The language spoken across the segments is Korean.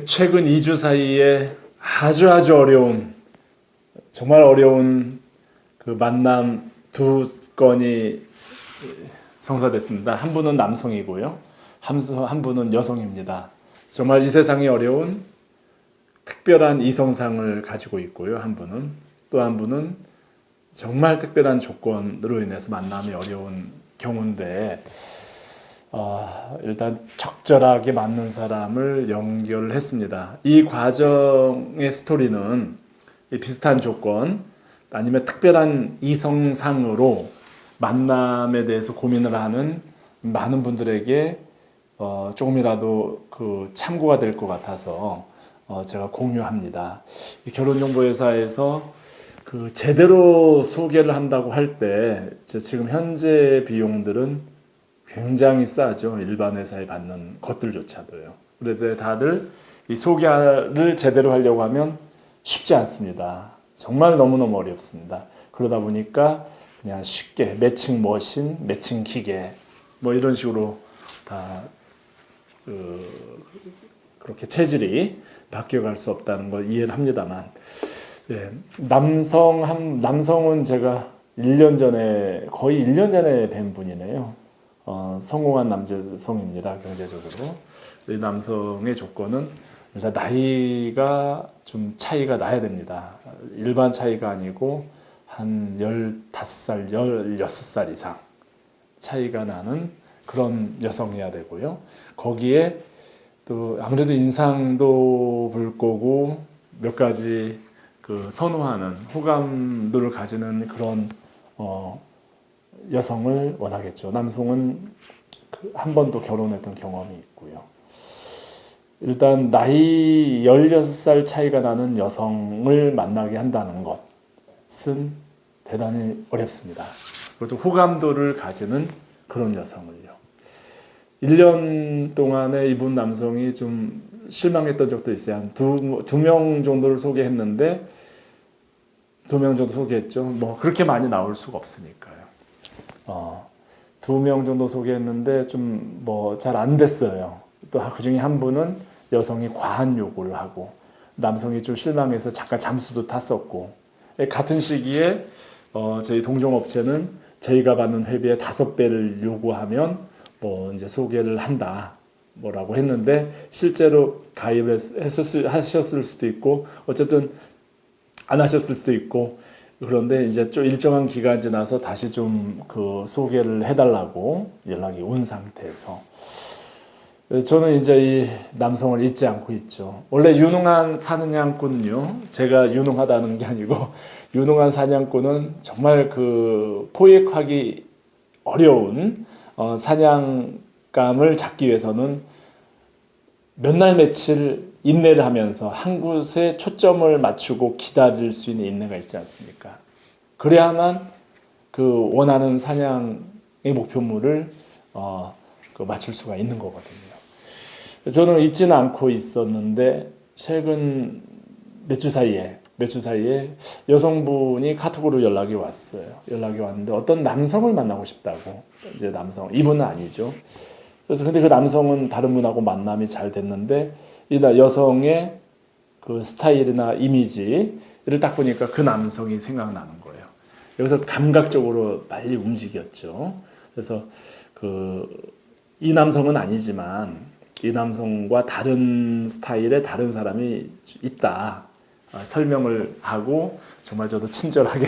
최근 2주 사이에 아주 어려운, 정말 어려운 그 만남 두 건이 성사됐습니다. 한 분은 남성이고요. 한 분은 여성입니다. 정말 이 세상이 어려운 특별한 이성상을 가지고 있고요. 한 분은. 또 한 분은 정말 특별한 조건으로 인해서 만남이 어려운 경우인데, 일단 적절하게 맞는 사람을 연결했습니다. 이 과정의 스토리는 비슷한 조건 아니면 특별한 이성상으로 만남에 대해서 고민을 하는 많은 분들에게 조금이라도 그 참고가 될 것 같아서 제가 공유합니다. 결혼정보회사에서 그 제대로 소개를 한다고 할 때 지금 현재 비용들은 굉장히 싸죠. 일반 회사에 받는 것들조차도요. 그런데 다들 이 소개를 제대로 하려고 하면 쉽지 않습니다. 정말 너무너무 어렵습니다. 그러다 보니까 그냥 쉽게 매칭 머신, 매칭 기계 뭐 이런 식으로 다 그렇게 체질이 바뀌어갈 수 없다는 걸 이해를 합니다만, 남성은 제가 1년 전에 거의 1년 전에 뵌 분이네요. 성공한 남성입니다. 경제적으로. 이 남성의 조건은 일단 나이가 좀 차이가 나야 됩니다. 일반 차이가 아니고 한 15살, 16살 이상 차이가 나는 그런 여성이어야 되고요. 거기에 또 아무래도 인상도 볼 거고 몇 가지 그 선호하는 호감도를 가지는 그런 여성을 원하겠죠. 남성은 한 번도 결혼했던 경험이 있고요. 일단 나이 16살 차이가 나는 여성을 만나게 한다는 것은 대단히 어렵습니다. 그것도 호감도를 가지는 그런 여성을요. 1년 동안에 이분 남성이 좀 실망했던 적도 있어요. 한 두 명 정도를 소개했는데 2명 정도 소개했죠. 뭐 그렇게 많이 나올 수가 없으니까요. 2명 정도 소개했는데 좀 뭐 잘 안 됐어요. 또 그 중에 한 분은 여성이 과한 요구를 하고 남성이 좀 실망해서 잠깐 잠수도 탔었고, 같은 시기에 저희 동종업체는 저희가 받는 회비의 5배를 요구하면 뭐 이제 소개를 한다 뭐라고 했는데 실제로 가입을 하셨을 수도 있고 어쨌든 안 하셨을 수도 있고, 그런데 이제 좀 일정한 기간 지나서 다시 좀 그 소개를 해달라고 연락이 온 상태에서 저는 이제 이 남성을 잊지 않고 있죠. 원래 유능한 사냥꾼은요, 제가 유능하다는 게 아니고 유능한 사냥꾼은 정말 그 포획하기 어려운 사냥감을 잡기 위해서는 몇 날 며칠 인내를 하면서 한 곳에 초점을 맞추고 기다릴 수 있는 인내가 있지 않습니까? 그래야만 그 원하는 사냥의 목표물을 맞출 수가 있는 거거든요. 저는 잊지는 않고 있었는데 최근 몇 주 사이에 여성분이 카톡으로 연락이 왔어요. 연락이 왔는데 어떤 남성을 만나고 싶다고. 이제 남성, 이분은 아니죠. 그래서 근데 그 남성은 다른 분하고 만남이 잘 됐는데 이 여성의 그 스타일이나 이미지를 딱 보니까 그 남성이 생각나는 거예요. 여기서 감각적으로 빨리 움직였죠. 그래서 이 남성은 아니지만 이 남성과 다른 스타일의 다른 사람이 있다. 설명을 하고 정말 저도 친절하게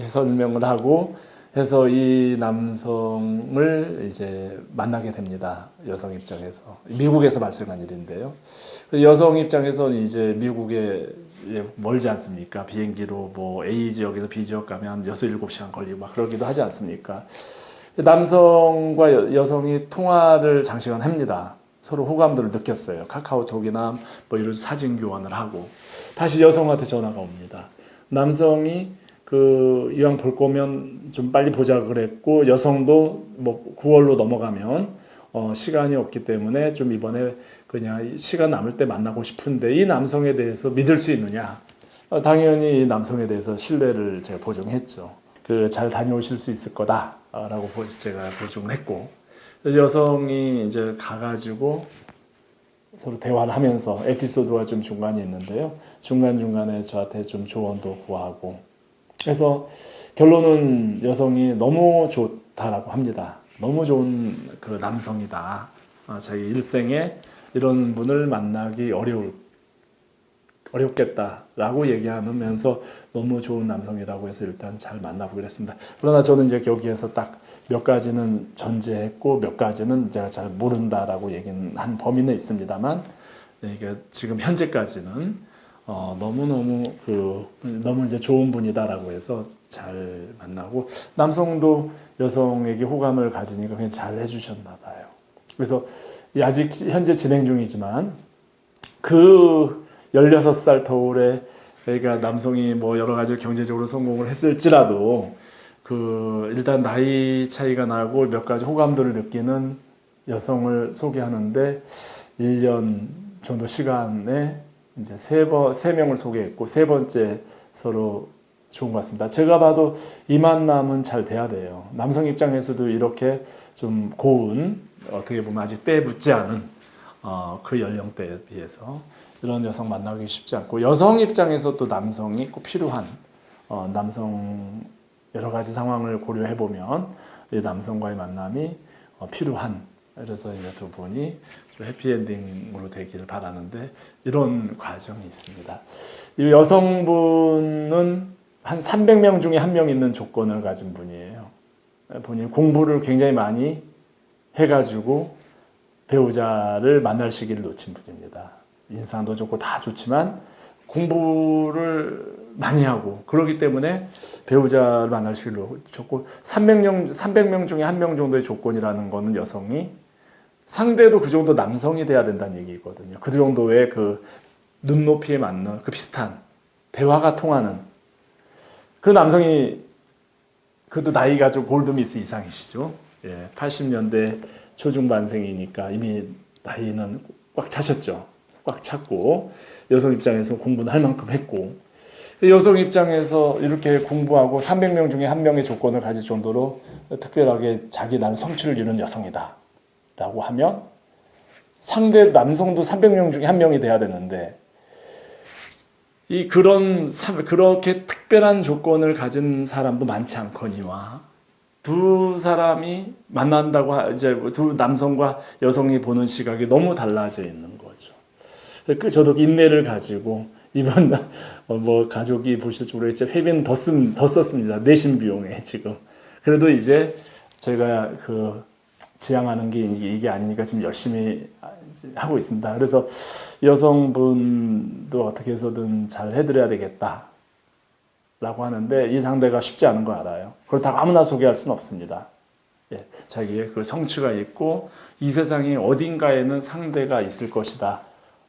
설명을 하고 해서 이 남성을 이제 만나게 됩니다. 여성 입장에서. 미국에서 발생한 일인데요. 여성 입장에서는 이제 미국에 멀지 않습니까? 비행기로 뭐 A 지역에서 B 지역 가면 6, 7시간 걸리고 막 그러기도 하지 않습니까? 남성과 여성이 통화를 장시간 합니다. 서로 호감도를 느꼈어요. 카카오톡이나 뭐 이런 사진 교환을 하고 다시 여성한테 전화가 옵니다. 남성이 이왕 볼 거면 좀 빨리 보자 그랬고 여성도 뭐 9월로 넘어가면 시간이 없기 때문에 좀 이번에 그냥 시간 남을 때 만나고 싶은데 이 남성에 대해서 믿을 수 있느냐? 당연히 이 남성에 대해서 신뢰를 제가 보증했죠. 잘 다녀오실 수 있을 거다라고 제가 보증을 했고, 여성이 이제 가가지고 서로 대화를 하면서 에피소드가 좀 중간에 있는데요. 중간중간에 저한테 좀 조언도 구하고. 그래서 결론은 여성이 너무 좋다라고 합니다. 너무 좋은 그 남성이다. 자기 일생에 이런 분을 만나기 어렵겠다라고 얘기하면서 너무 좋은 남성이라고 해서 일단 잘 만나보기로 했습니다. 그러나 저는 이제 여기에서 딱 몇 가지는 전제했고 몇 가지는 제가 잘 모른다라고 얘기는 한 범위는 있습니다만, 이게 지금 현재까지는 너무 이제 좋은 분이다라고 해서 잘 만나고, 남성도 여성에게 호감을 가지니까 그냥 잘 해주셨나 봐요. 그래서 아직 현재 진행 중이지만 그 16살 터울에, 그러니까 남성이 뭐 여러 가지 경제적으로 성공을 했을지라도 일단 나이 차이가 나고 몇 가지 호감도를 느끼는 여성을 소개하는데 1년 정도 시간에 이제 세 명을 소개했고, 세 번째 서로 좋은 것 같습니다. 제가 봐도 이 만남은 잘 돼야 돼요. 남성 입장에서도 이렇게 좀 고운, 어떻게 보면 아직 때 묻지 않은 그 연령대에 비해서 이런 여성 만나기 쉽지 않고, 여성 입장에서 또 남성이 꼭 필요한, 남성 여러 가지 상황을 고려해 보면 이 남성과의 만남이 필요한, 그래서 이제 두 분이 좀 해피엔딩으로 되기를 바라는데, 이런 과정이 있습니다. 이 여성분은 한 300명 중에 한 명 있는 조건을 가진 분이에요. 본인 공부를 굉장히 많이 해가지고 배우자를 만날 시기를 놓친 분입니다. 인상도 좋고 다 좋지만 공부를 많이 하고 그러기 때문에 배우자를 만날 시기를 놓쳤고, 300명 중에 한 명 정도의 조건이라는 거는 여성이 상대도 그 정도 남성이 돼야 된다는 얘기거든요. 그 정도의 그 눈높이에 맞는 그 비슷한 대화가 통하는 그 남성이, 그래도 나이가 좀 골드미스 이상이시죠. 80년대 초중반생이니까 이미 나이는 꽉 차셨죠. 꽉 찼고, 여성 입장에서 공부는 할 만큼 했고, 여성 입장에서 이렇게 공부하고 300명 중에 한 명의 조건을 가질 정도로 특별하게 자기 나는 성취를 이룬 여성이다 라고 하면, 상대 남성도 300명 중에 한 명이 돼야 되는데, 그렇게 특별한 조건을 가진 사람도 많지 않거니와, 두 사람이 만난다고, 이제 두 남성과 여성이 보는 시각이 너무 달라져 있는 거죠. 저도 인내를 가지고, 이번 뭐 가족이 보실지 모르겠지만 회비는 더 썼습니다. 내신 비용에 지금. 그래도 이제 제가 지향하는 게 이게 아니니까 좀 열심히 하고 있습니다. 그래서 여성분도 어떻게 해서든 잘 해드려야 되겠다 라고 하는데, 이 상대가 쉽지 않은 거 알아요. 그렇다고 아무나 소개할 수는 없습니다. 자기의 그 성취가 있고 이 세상에 어딘가에는 상대가 있을 것이다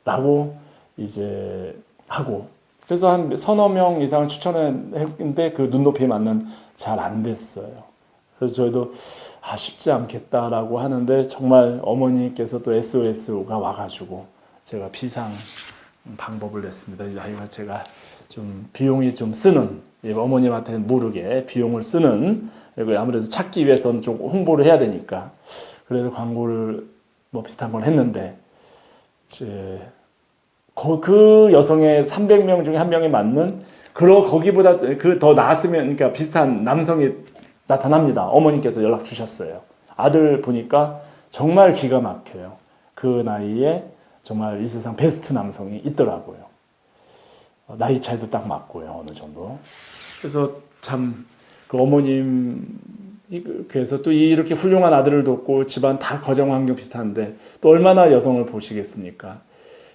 라고 이제 하고, 그래서 한 서너 명 이상을 추천했는데 그 눈높이에 맞는 잘 안 됐어요. 그래서 저희도 쉽지 않겠다라고 하는데, 정말 어머니께서 또 SOS가 와가지고 제가 비상 방법을 냈습니다. 이제 제가 좀 비용이 좀 쓰는, 어머님한테는 모르게 비용을 쓰는, 그리고 아무래도 찾기 위해서는 좀 홍보를 해야 되니까, 그래서 광고를 뭐 비슷한 걸 했는데, 그 여성의 300명 중에 한 명이 맞는, 거기보다 더 나았으면, 그러니까 비슷한 남성이 나타납니다. 어머니께서 연락 주셨어요. 아들 보니까 정말 기가 막혀요. 그 나이에 정말 이 세상 베스트 남성이 있더라고요. 나이 차이도 딱 맞고요, 어느 정도. 그래서 참 그 어머님, 그래서 또 이렇게 훌륭한 아들을 뒀고 집안 다 가정 환경 비슷한데 또 얼마나 여성을 보시겠습니까?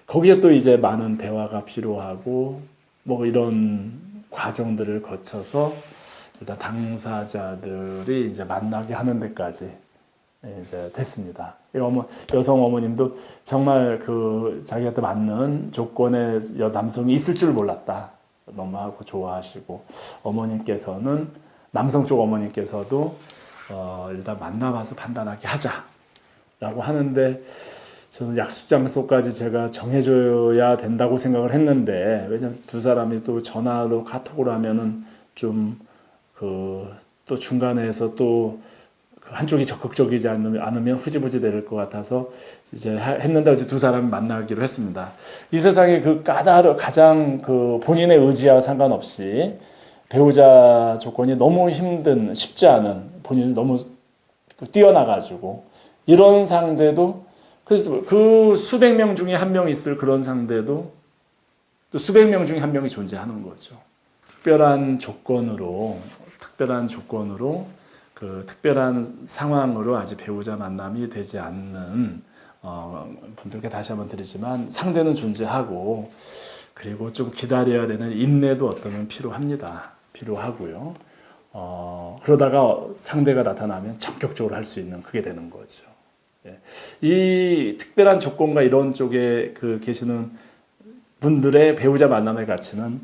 거기에 또 이제 많은 대화가 필요하고 뭐 이런 과정들을 거쳐서 일단 당사자들이 이제 만나게 하는 데까지 이제 됐습니다. 여성 어머님도 정말 자기한테 맞는 조건의 남성이 있을 줄 몰랐다. 너무 하고 좋아하시고, 어머님께서는, 남성 쪽 어머님께서도 일단 만나봐서 판단하게 하자라고 하는데, 저는 약속 장소까지 제가 정해줘야 된다고 생각을 했는데, 왜냐면 두 사람이 또 전화로 카톡으로 하면은 좀 또 중간에서 또 한쪽이 적극적이지 않으면 흐지부지 될 것 같아서 이제 했는데 어제 두 사람이 만나기로 했습니다. 이 세상에 그 가장 그 본인의 의지와 상관없이 배우자 조건이 너무 힘든, 쉽지 않은, 본인이 너무 뛰어나가지고 이런 상대도, 그래서 그 수백 명 중에 한 명 있을 그런 상대도 또 수백 명 중에 한 명이 존재하는 거죠. 특별한 조건으로 그 특별한 상황으로 아직 배우자 만남이 되지 않는 분들께 다시 한번 드리지만, 상대는 존재하고, 그리고 좀 기다려야 되는 인내도 어떠면 필요하고요. 그러다가 상대가 나타나면 적극적으로 할 수 있는, 그게 되는 거죠. 예. 이 특별한 조건과 이런 쪽에 그 계시는 분들의 배우자 만남의 가치는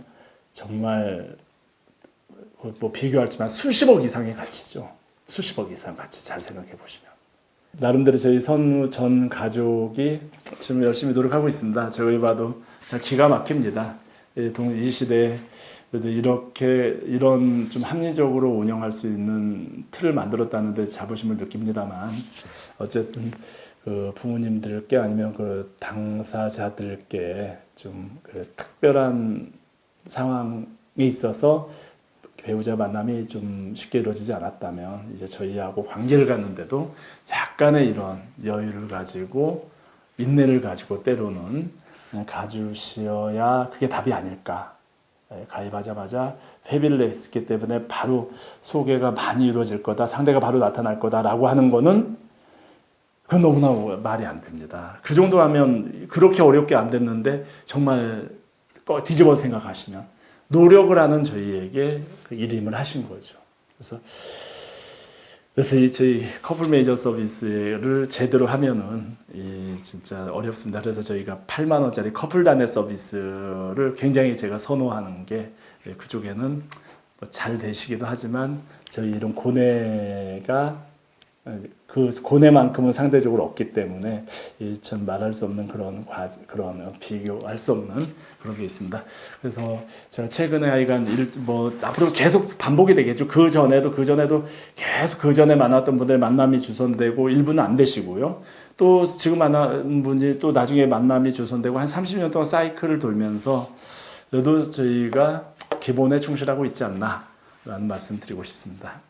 정말 뭐 비교할지만 수십억 이상의 가치죠. 수십억 이상 가치, 잘 생각해 보시면. 나름대로 저희 선우 전 가족이 지금 열심히 노력하고 있습니다. 저희 봐도 참 기가 막힙니다. 이 시대에 그래도 이런 좀 합리적으로 운영할 수 있는 틀을 만들었다는 데 자부심을 느낍니다만, 어쨌든 그 부모님들께 아니면 그 당사자들께 좀 그 특별한 상황에 있어서 배우자 만남이 좀 쉽게 이루어지지 않았다면, 이제 저희하고 관계를 갖는데도 약간의 이런 여유를 가지고, 인내를 가지고 때로는 가주시어야 그게 답이 아닐까. 가입하자마자 회비를 냈기 때문에 바로 소개가 많이 이루어질 거다, 상대가 바로 나타날 거다라고 하는 거는, 그건 너무나 말이 안 됩니다. 그 정도 하면, 그렇게 어렵게 안 됐는데 정말 뒤집어 생각하시면 노력을 하는 저희에게 그 일임을 하신 거죠. 그래서 저희 커플 메이저 서비스를 제대로 하면은 진짜 어렵습니다. 그래서 저희가 8만 원짜리 커플 단회 서비스를 굉장히 제가 선호하는 게, 그쪽에는 잘 되시기도 하지만 저희 이런 고뇌가, 그 고뇌만큼은 상대적으로 없기 때문에 참 말할 수 없는 그런 비교할 수 없는 그런 게 있습니다. 그래서 제가 최근에 하여간 앞으로 계속 반복이 되겠죠. 그 전에도 계속 그 전에 만났던 분들 만남이 주선되고 일부는 안 되시고요. 또 지금 만난 분이 또 나중에 만남이 주선되고 한 30년 동안 사이클을 돌면서 그래도 저희가 기본에 충실하고 있지 않나 라는 말씀 드리고 싶습니다.